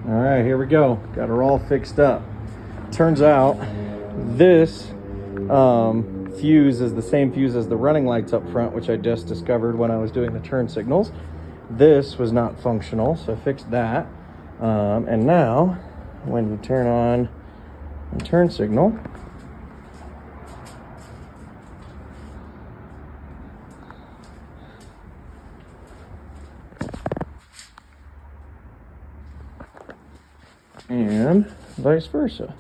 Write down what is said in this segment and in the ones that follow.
All right, here we go. Got her all fixed up. Turns out this fuse is the same fuse as the running lights up front, which I just discovered when I was doing the turn signals. This was not functional, so I fixed that. And now, when you turn on the turn signal, and vice versa.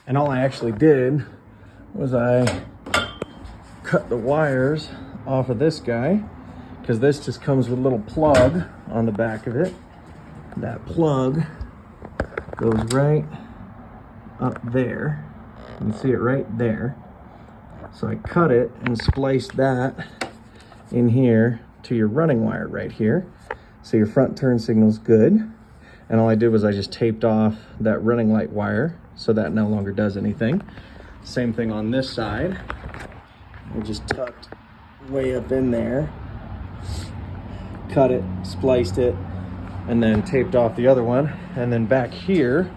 And all I actually did was I cut the wires off of this guy, because this just comes with a little plug on the back of it. That plug goes right up there. You can see it right there. So I cut it and spliced that in here to your running wire right here. So your front turn signal's good. And all I did was I just taped off that running light wire so that no longer does anything. Same thing on this side. I just tucked way up in there, cut it, spliced it, and then taped off the other one. And then back here,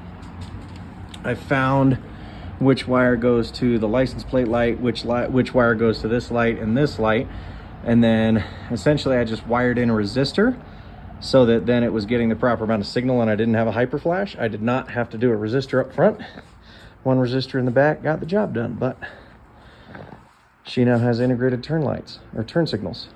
I found which wire goes to the license plate light, which wire goes to this light and this light. And then essentially I just wired in a resistor so that then it was getting the proper amount of signal and I didn't have a hyper flash. I did not have to do a resistor up front. One resistor in the back got the job done, but she now has integrated turn lights or turn signals.